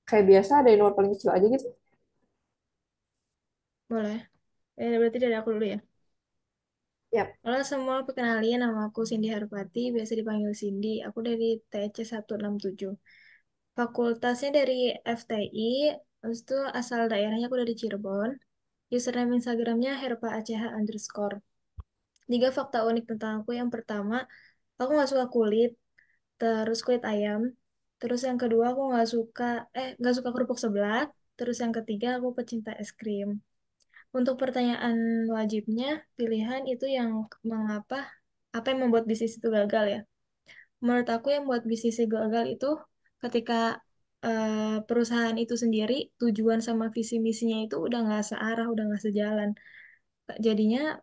Kayak biasa ada yang nomor paling kecil aja gitu. Boleh. Berarti dari aku dulu ya. Yap. Halo semua, perkenalin nama aku Cindy Harupati, biasa dipanggil Cindy. Aku dari TC 167. Fakultasnya dari FTI, terus itu asal daerahnya aku dari Cirebon. Username Instagramnya herpa_ach_. Tiga fakta unik tentang aku. Yang pertama, aku nggak suka kulit, terus kulit ayam. Terus yang kedua, aku nggak suka kerupuk seblak. Terus yang ketiga, aku pecinta es krim. Untuk pertanyaan wajibnya, pilihan itu yang mengapa, apa yang membuat bisnis itu gagal ya? Menurut aku yang membuat bisnis itu gagal itu ketika perusahaan itu sendiri, tujuan sama visi misinya itu udah nggak searah, udah nggak sejalan. Jadinya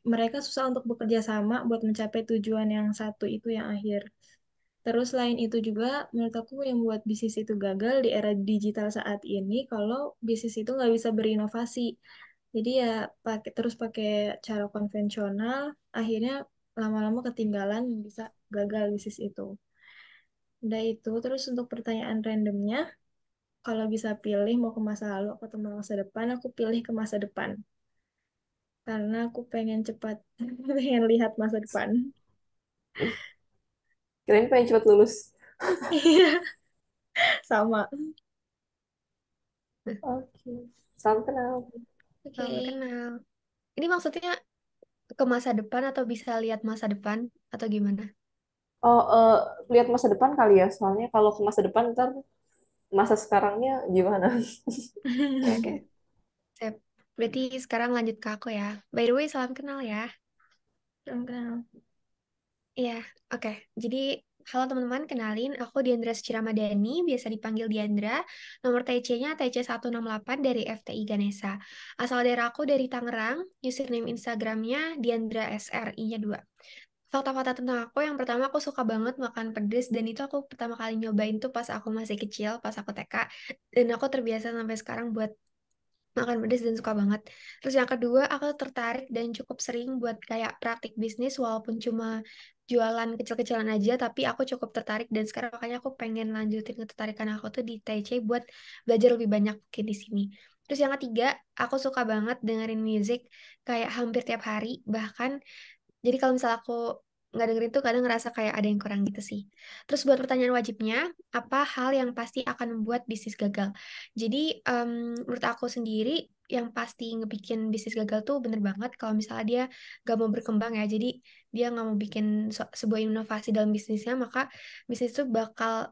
mereka susah untuk bekerja sama buat mencapai tujuan yang satu itu yang akhir. Terus selain itu juga menurut aku yang buat bisnis itu gagal di era digital saat ini kalau bisnis itu nggak bisa berinovasi. Jadi ya pakai cara konvensional, akhirnya lama-lama ketinggalan bisa gagal bisnis itu. Udah itu, terus untuk pertanyaan randomnya, kalau bisa pilih mau ke masa lalu atau masa depan, aku pilih ke masa depan. Karena aku pengen cepat, pengen lihat masa depan. Kirain pengen cepet lulus. Iya, sama. Oke. Salam kenal. Salam kenal. Ini maksudnya ke masa depan atau bisa lihat masa depan atau gimana? Oh, lihat masa depan kali ya. Soalnya kalau ke masa depan ntar masa sekarangnya gimana? Oke, oke. Sip. Berarti sekarang lanjut ke aku ya. By the way, salam kenal ya. Salam kenal. Iya, oke. Jadi, halo teman-teman, kenalin aku Diandra Suciramadani, biasa dipanggil Diandra. Nomor TC-nya TC168 dari FTI Ganesha. Asal daerah aku dari Tangerang, username Instagramnya Diandra SRI-nya 2. Fakta-fakta tentang aku, yang pertama aku suka banget makan pedes, dan itu aku pertama kali nyobain tuh pas aku masih kecil, pas aku TK. Dan aku terbiasa sampai sekarang buat makan pedas dan suka banget. Terus yang kedua, aku tertarik dan cukup sering buat kayak praktik bisnis walaupun cuma jualan kecil-kecilan aja, tapi aku cukup tertarik dan sekarang makanya aku pengen lanjutin ketertarikan aku tuh di TC buat belajar lebih banyak mungkin di sini. Terus yang ketiga, aku suka banget dengerin musik kayak hampir tiap hari, bahkan jadi kalau misalnya aku nggak dengerin tuh kadang ngerasa kayak ada yang kurang gitu sih. Terus buat pertanyaan wajibnya, apa hal yang pasti akan membuat bisnis gagal? Jadi menurut aku sendiri yang pasti ngebikin bisnis gagal tuh bener banget kalau misalnya dia gak mau berkembang ya. Jadi dia nggak mau bikin sebuah inovasi dalam bisnisnya, maka bisnis itu bakal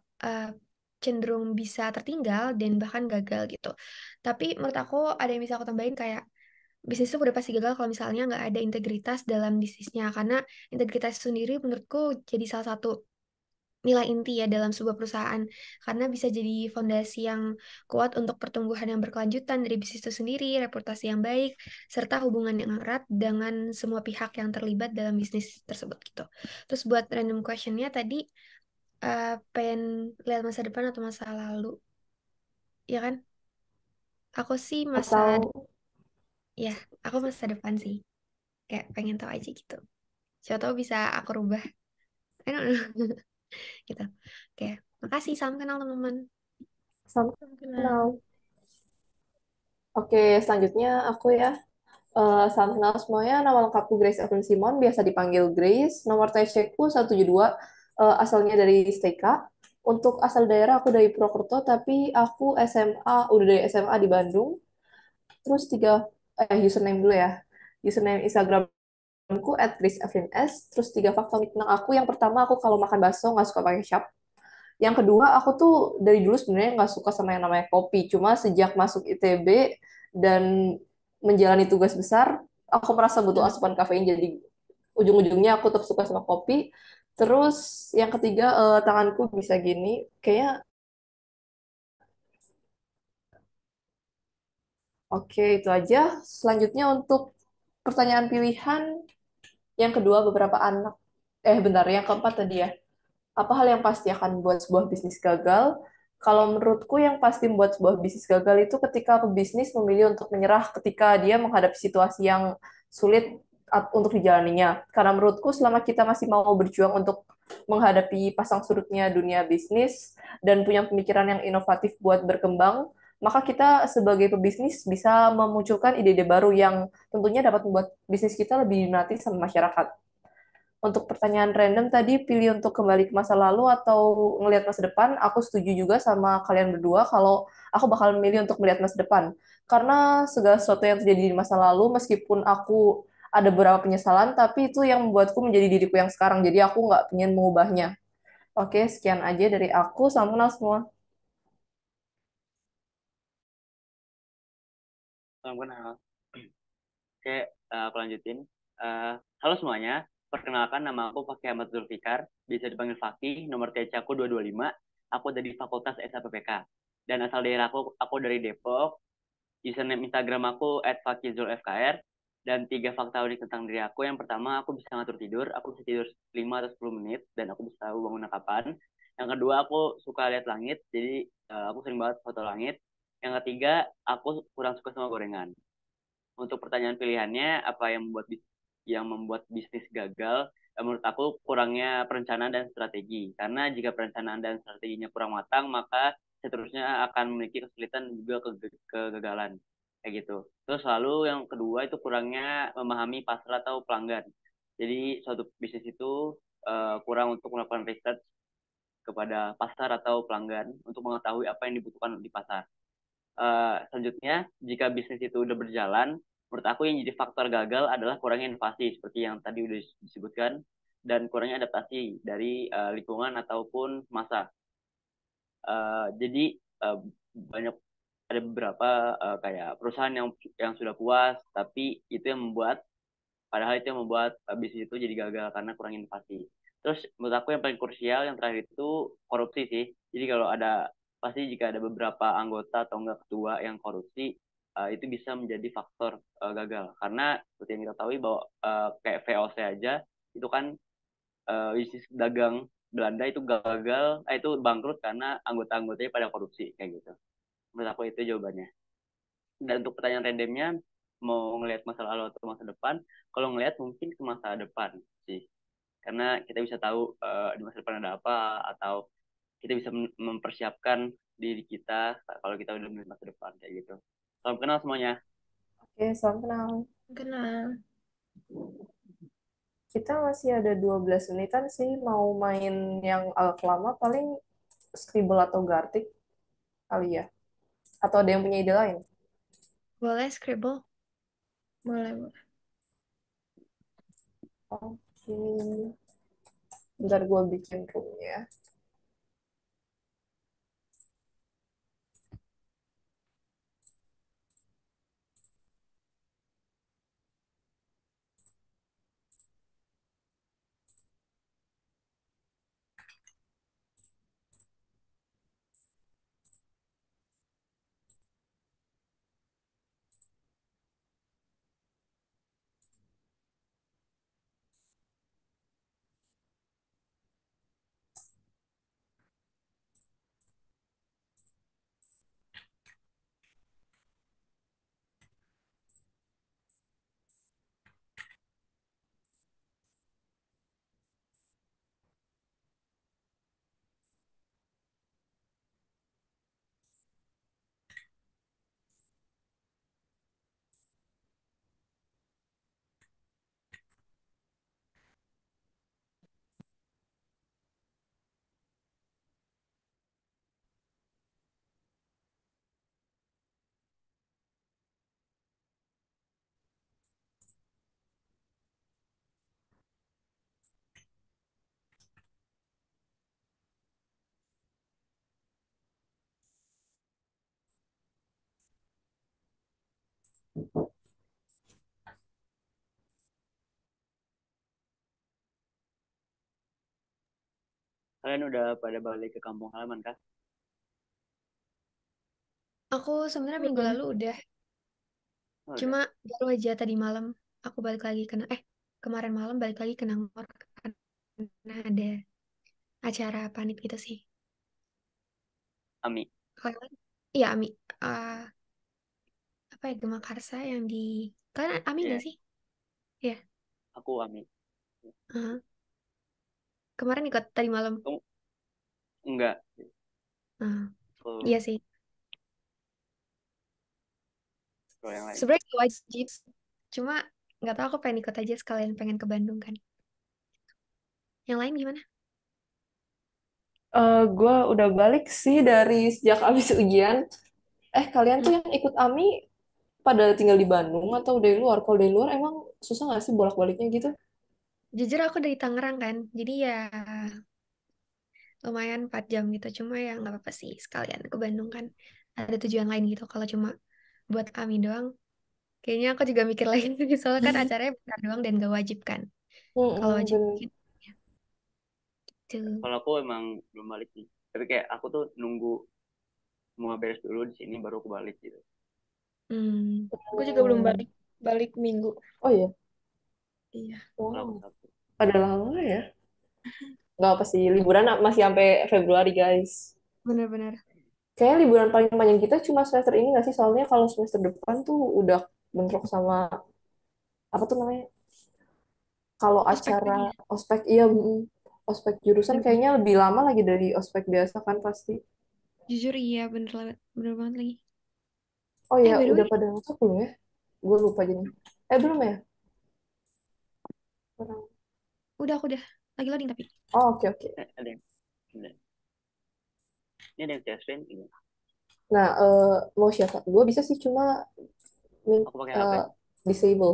cenderung bisa tertinggal dan bahkan gagal gitu. Tapi menurut aku ada yang bisa aku tambahin kayak bisnis itu udah pasti gagal kalau misalnya nggak ada integritas dalam bisnisnya karena integritas itu sendiri menurutku jadi salah satu nilai inti ya dalam sebuah perusahaan karena bisa jadi fondasi yang kuat untuk pertumbuhan yang berkelanjutan dari bisnis itu sendiri, reputasi yang baik, serta hubungan yang erat dengan semua pihak yang terlibat dalam bisnis tersebut gitu. Terus buat random questionnya tadi pengen lihat masa depan atau masa lalu, ya kan? Aku sih Atau ya, aku masa depan sih. Kayak pengen tahu aja gitu. Siapa tahu bisa aku rubah. I don't know. Gitu. Oke, makasih. Salam kenal teman-teman. salam Salam kenal. kenal. Oke, selanjutnya aku ya. Salam kenal semuanya. Nama lengkapku Grace Evelyn Simon, biasa dipanggil Grace. Nomor TC ku 172, asalnya dari STK. Untuk asal daerah aku dari Purwokerto, tapi aku SMA, udah dari SMA di Bandung. Terus username dulu ya. Username Instagramku @graceevelyn_s. Terus tiga fakta unik tentang aku. Yang pertama, aku kalau makan bakso nggak suka pakai syap. Yang kedua, aku tuh dari dulu sebenarnya nggak suka sama yang namanya kopi. Cuma sejak masuk ITB dan menjalani tugas besar, aku merasa butuh Hmm. asupan kafein. Jadi ujung-ujungnya aku tetap suka sama kopi. Terus yang ketiga, tanganku bisa gini. Kayaknya oke itu aja. Selanjutnya untuk pertanyaan pilihan, yang kedua beberapa anak. Bentar, yang keempat tadi ya. Apa hal yang pasti akan membuat sebuah bisnis gagal? Kalau menurutku yang pasti membuat sebuah bisnis gagal itu ketika pebisnis memilih untuk menyerah ketika dia menghadapi situasi yang sulit untuk dijalaninya. Karena menurutku selama kita masih mau berjuang untuk menghadapi pasang surutnya dunia bisnis dan punya pemikiran yang inovatif buat berkembang, maka kita sebagai pebisnis bisa memunculkan ide-ide baru yang tentunya dapat membuat bisnis kita lebih diminati sama masyarakat. Untuk pertanyaan random tadi, pilih untuk kembali ke masa lalu atau ngelihat masa depan, aku setuju juga sama kalian berdua kalau aku bakal memilih untuk melihat masa depan. Karena segala sesuatu yang terjadi di masa lalu, meskipun aku ada beberapa penyesalan, tapi itu yang membuatku menjadi diriku yang sekarang. Jadi aku nggak pengen mengubahnya. Oke, sekian aja dari aku. Salam kenal semua. Salam kenal. Oke, aku lanjutin. Halo semuanya, perkenalkan nama aku Fakih Ahmad Zulfikar, bisa dipanggil Fakih, nomor TC aku 225, aku dari Fakultas SAPPK. Dan asal daerah aku dari Depok, username Instagram aku @fakizulfkr, dan 3 fakta unik tentang diri aku. Yang pertama, aku bisa ngatur tidur, aku bisa tidur 5 atau 10 menit, dan aku bisa tahu bangun kapan. Yang kedua, aku suka lihat langit, jadi aku sering banget foto langit. Yang ketiga, aku kurang suka sama gorengan. Untuk pertanyaan pilihannya, apa yang membuat bisnis gagal? Menurut aku kurangnya perencanaan dan strategi. Karena jika perencanaan dan strateginya kurang matang, maka seterusnya akan memiliki kesulitan dan juga kegagalan. Kayak gitu. Terus lalu yang kedua itu kurangnya memahami pasar atau pelanggan. Jadi suatu bisnis itu kurang untuk melakukan research kepada pasar atau pelanggan untuk mengetahui apa yang dibutuhkan di pasar. Selanjutnya, jika bisnis itu udah berjalan, menurut aku yang jadi faktor gagal adalah kurangnya inovasi, seperti yang tadi udah disebutkan, dan kurangnya adaptasi dari lingkungan ataupun masa. Jadi banyak ada beberapa kayak perusahaan yang sudah puas, tapi itu yang membuat padahal itu yang membuat bisnis itu jadi gagal karena kurang inovasi. Terus menurut aku yang paling krusial yang terakhir itu korupsi sih. Jadi kalau ada pasti jika ada beberapa anggota atau enggak ketua yang korupsi, itu bisa menjadi faktor gagal. Karena seperti yang kita tahu bahwa kayak VOC aja itu kan bisnis dagang Belanda itu gagal, itu bangkrut karena anggota-anggotanya pada korupsi kayak gitu. Menurut aku itu jawabannya. Dan untuk pertanyaan randomnya, mau ngelihat masa lalu atau masa depan, kalau ngelihat mungkin ke masa depan sih, karena kita bisa tahu di masa depan ada apa, atau kita bisa mempersiapkan diri kita kalau kita udah melihat masa depan kayak gitu. Salam kenal semuanya. Oke, salam kenal. Kenal. Kita masih ada 12 menitan sih. Mau main yang agak lama, paling Scribble atau Gartic kali ya. Atau ada yang punya ide lain? Boleh scribble? Boleh, boleh. Oke, bentar gue bikin roomnya. Kalian udah pada balik ke kampung halaman kah? Aku sebenarnya minggu Hmm. lalu udah, Oh, udah. cuma baru aja tadi malam aku balik lagi ke, kemarin malam balik lagi ke Nangor karena ada acara panit gitu sih. Ami. Kalau iya, Ami. Eh, apa ya, Gema Karsa yang di... Kalian Ami Iya, nggak sih? Iya. aku Ami. Heeh. Kemarin ikut tadi malam. Kamu enggak? Ah, Kalau iya sih. kalau yang lain. Sebenarnya nggak wajib. Cuma nggak tahu aku pengen ikut aja sekalian pengen ke Bandung kan. Yang lain gimana? Gue udah balik sih dari sejak abis ujian. Kalian Hmm. tuh yang ikut AMI pada tinggal di Bandung atau dari luar? Kalau dari luar emang susah nggak sih bolak-baliknya gitu? Jujur aku dari Tangerang kan. Jadi ya lumayan 4 jam gitu. Cuma ya nggak apa-apa sih sekalian ke Bandung kan. Ada tujuan lain gitu. Kalau cuma buat AMI doang. Kayaknya aku juga mikir lain sih. Soalnya kan acaranya bentar doang dan gak wajib kan. Kalau wajib Bener. mungkin ya gitu. Kalau aku emang belum balik nih. Tapi kayak aku tuh nunggu semua beres dulu di sini baru aku balik gitu. Hmm. Aku juga belum Hmm. balik. Balik minggu. Oh iya, Iya, Kalau wow. aku Sabtu. Pada lama ya. Nggak apa sih, liburan masih sampai Februari guys. bener-bener. Kayaknya liburan paling panjang kita cuma semester ini nggak sih? Soalnya kalau semester depan tuh udah bentrok sama apa tuh namanya? Kalau Ospek acara lagi. ospek, iya, ospek jurusan Bener. kayaknya lebih lama lagi dari ospek biasa kan pasti. Jujur iya bener, bener banget lagi. Oh ya, By the udah way, pada masuk belum ya? Gue lupa jadi. Belum ya? udah aku udah. Lagi loading tapi. Oh, oke, oke. Ada yang ada. Ini ada yang CSPN ini. Nah, mau siapa? Gue bisa sih cuma Aku pakai HP. eh, disable.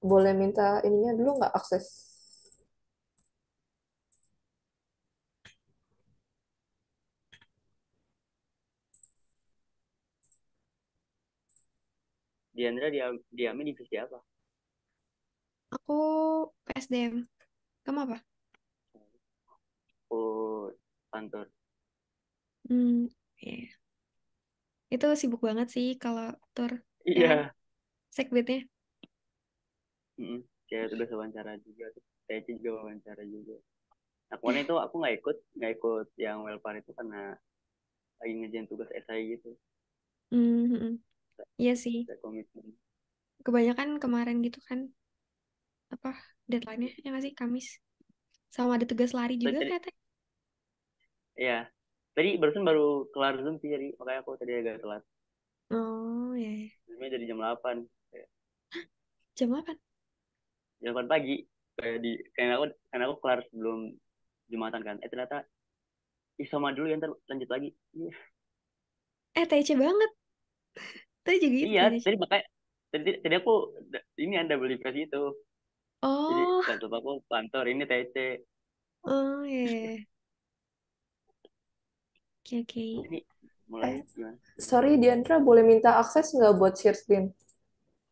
Boleh minta ininya dulu nggak akses? Diandra diamnya divisi apa? Aku PSDM. Kamu apa? Oh, kantor. Hmm, iya. Itu sibuk banget sih kalau tur. Ya kan? Iya. Sekbetnya. Mm-mm. Kayak tugas wawancara juga. Kayak juga wawancara juga. Nah, kemarin itu aku nggak ikut yang welfare itu karena lagi ngerjain tugas esai gitu. Hmm, hmm, hmm. Iya sih. Kayak komitmen. Kebanyakan kemarin gitu kan. Apa deadline-nya? Ya nggak sih? Kamis. Sama ada tugas lari Tadi, juga tadi, katanya. ya. Tadi barusan baru kelar Zoom sih, jadi makanya aku tadi agak telat. Oh, ya, ya. Zoomnya dari jam 8. Kayak Jam 8. jam 8 pagi. Kayak aku kelar sebelum Jumatan kan. Ternyata sama dulu ya, ntar lanjut lagi. Iya, TC banget. Tadi juga itu iya, TC. tadi makanya tadi aku ini ada beli versi itu. Jadi Oh, laptop aku kantor ini TC. oh, ya, ya, ya. Oke, oke. Ini mulai Eh, gimana? sorry Diandra, boleh minta akses nggak buat share screen?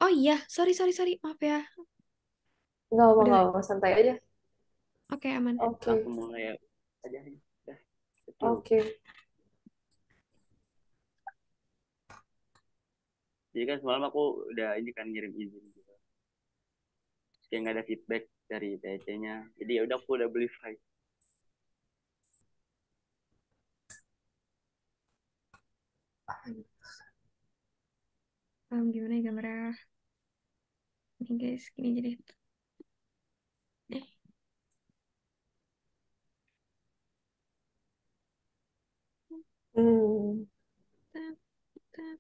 Oh iya, sorry, sorry, sorry. Maaf ya. Udah, Nggak apa, santai aja. oke, aman. Oke, Aku mulai aja. Ya, itu. oke. Jadi kan semalam aku udah ini kan ngirim izin gitu. Kayak nggak ada feedback dari TC-nya. Jadi ya udah aku udah beli file. Gimana ya gambarnya? Ini guys, gini jadi. Eh, Hmm. tap, tap.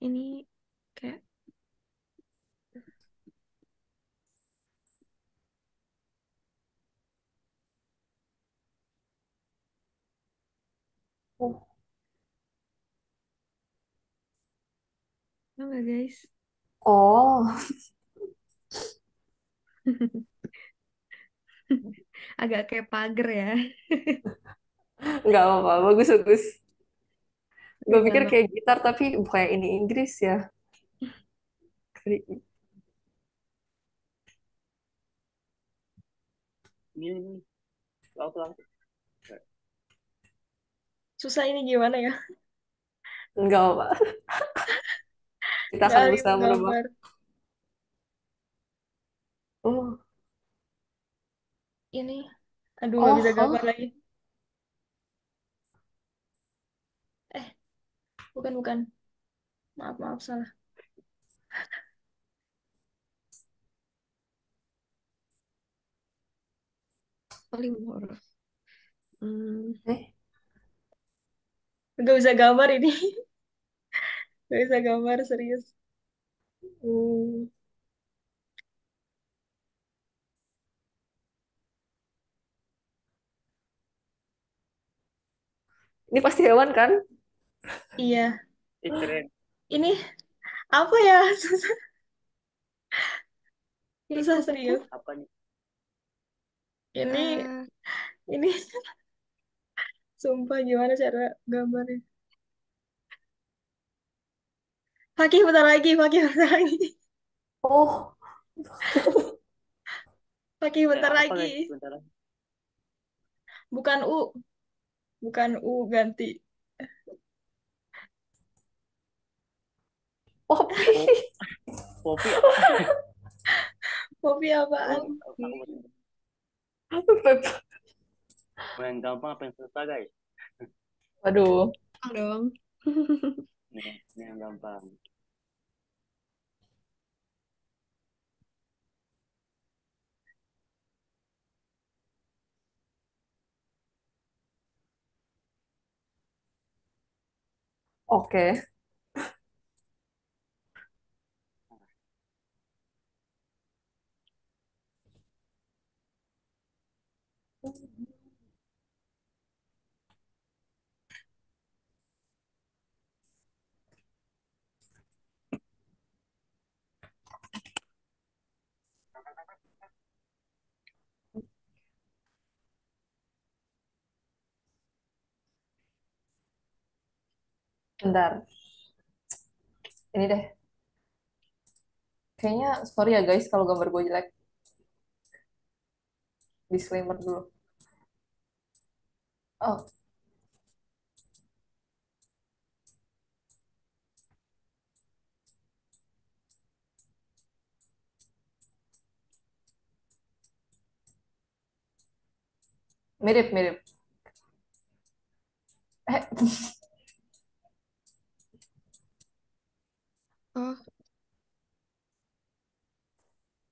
Ini kayak, tau nggak guys? Oh, Agak kayak pagar ya. nggak apa-apa, bagus bagus. Gue Gak pikir gampang. kayak gitar tapi kayak ini Inggris ya. Ini laut. Susah ini gimana ya? Nggak apa. Kita Nggak akan ahli berusaha merubah. menggambar. Oh, Ini, aduh nggak bisa oh, gambar oh. lagi. Eh, bukan, bukan. Maaf, maaf, salah. Oh, 5 huruf. Hmm, Eh, Gak bisa gambar ini. Gak bisa gambar, serius. hmm, ini pasti hewan kan? Iya. Ih, keren. Ini apa ya? Susah, Ya, susah kupu. serius. Apa nih? Ini, ini sumpah gimana cara gambarnya? Fakih bentar lagi, Fakih bentar lagi. Oh, Fakih bentar Apa lagi. guys? Bentar. Bukan U, bukan U ganti. kopi. Po- Popi. Kopi apaan? Oh, aku mau Pep. mau yang gampang apa yang susah guys? Waduh. Oh dong. Ini yang gampang. Oke. Bentar. Ini deh. Kayaknya, sorry ya guys kalau gambar gue jelek. Disclaimer dulu. Oh, mirip-mirip. Eh, Oh,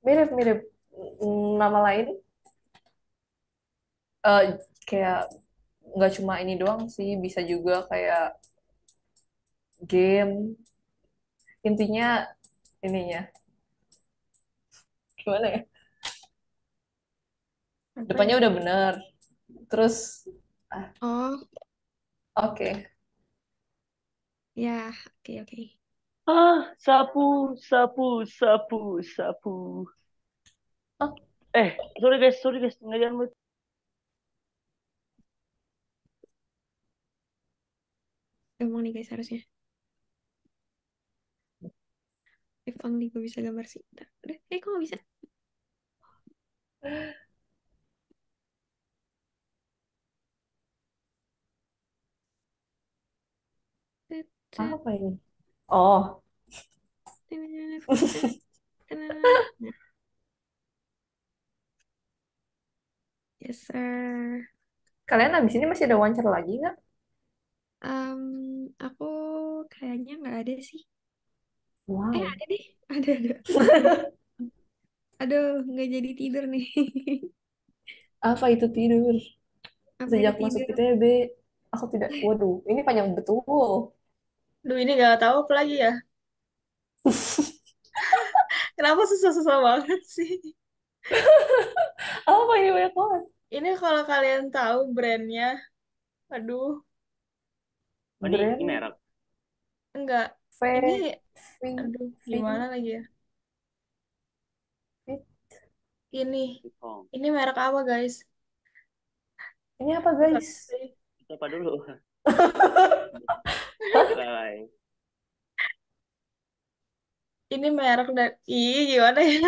mirip-mirip. Nama lain, eh, kayak nggak cuma ini doang sih, bisa juga kayak game. Intinya ininya, gimana ya? apa Depannya ya? udah bener. Terus, ah, Oh, oke. ya, oke, oke. Sapu, sapu, sapu, sapu. Oh, Sorry guys, nggak jangan mood. Gampang nih guys harusnya. Gampang nih gue bisa gambar sih. Udah, kok gak bisa? Tet, tet, apa ini? Oh, tet, tet. Nah, yes sir. kalian abis ini masih ada wawancara lagi nggak? Em, aku kayaknya nggak ada sih. Wow. Ada deh. Ada. Aduh, nggak jadi tidur nih. Apa itu tidur? Apa itu Sejak masuk tidur? ITB, aku tidak. Waduh, ini panjang betul. Duh, ini nggak tahu apa lagi ya. Kenapa susah-susah banget sih? Apa ini banyak banget? Ini kalau kalian tahu brandnya, aduh, Oh, ini Brand merek. enggak. Ini, V, V, aduh, gimana V, lagi ya? V. Ini, Vipong. ini merek apa guys? Ini apa Bentar, guys? deh. Itu apa dulu? Hah? Lalai. Ini merek dari, ih gimana ya?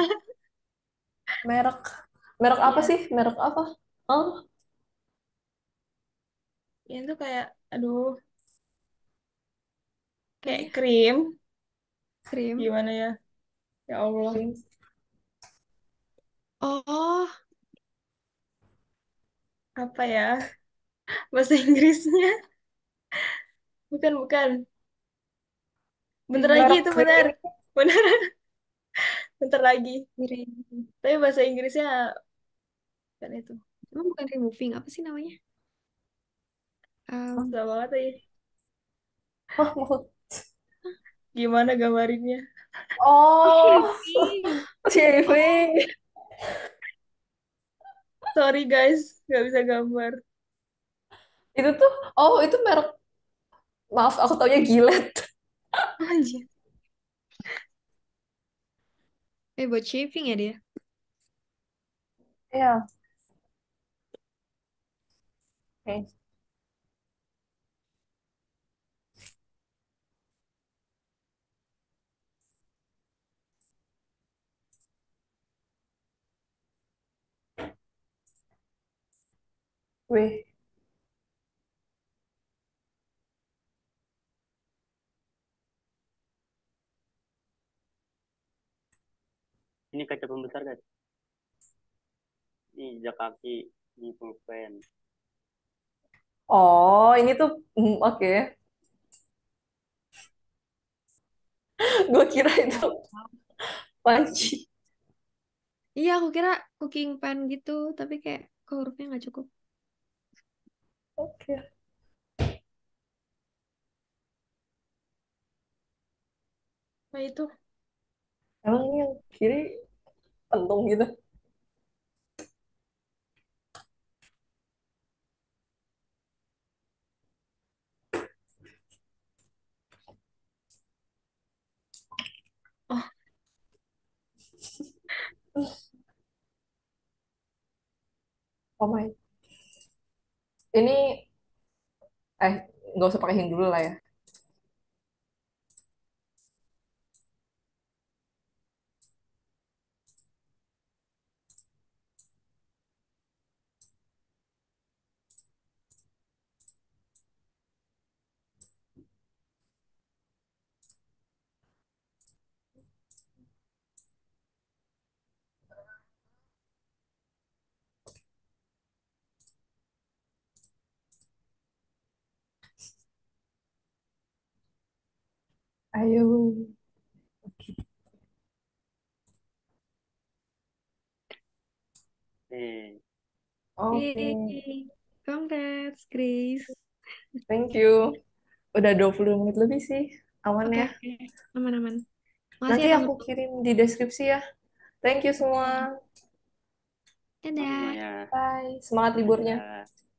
Merek, merek apa Iya, sih? Merek apa? Oh, ini tuh kayak, aduh, apa kayak sih? krim. Krim. Krim, Gimana ya? Ya Allah. krim. Oh, apa ya? Bahasa Inggrisnya? Bukan, bukan. Bentar Hmm, lagi merek itu, krim bentar. ini. Bener, bentar lagi. Krim. Tapi bahasa Inggrisnya kan itu. Emang bukan removing, apa sih namanya? Hah? Gak banget aja. Hah, maksud... Gimana gambarinnya? Oh, Oh, shaving. Oh, shaving. sorry guys, nggak bisa gambar. Itu tuh, oh itu merek, maaf aku taunya Gillette. Anjir. Buat shaving ya dia? Iya, oke. Wih, Ini kaca pembesar guys. Ini jejak kaki di pulpen. oh ini tuh, oke. Gue kira itu Oh. panci. Iya, aku kira cooking pan gitu, tapi kayak kok hurufnya nggak cukup. Oke. Nah itu. Emang ini yang kiri pentung gitu. Oh, Oh my. Ini, eh, nggak usah pakai dulu lah ya. Ayo. Eh, Oke. yay. Congrats, Grace. Thank you. Udah 20 menit lebih sih. Aman Oke, ya. oke. Aman-aman. Makasih Nanti ya aku teman-teman. kirim di deskripsi ya. Thank you semua. Oke. makasih Dadah. semuanya. Bye. Semangat liburnya. Dadah.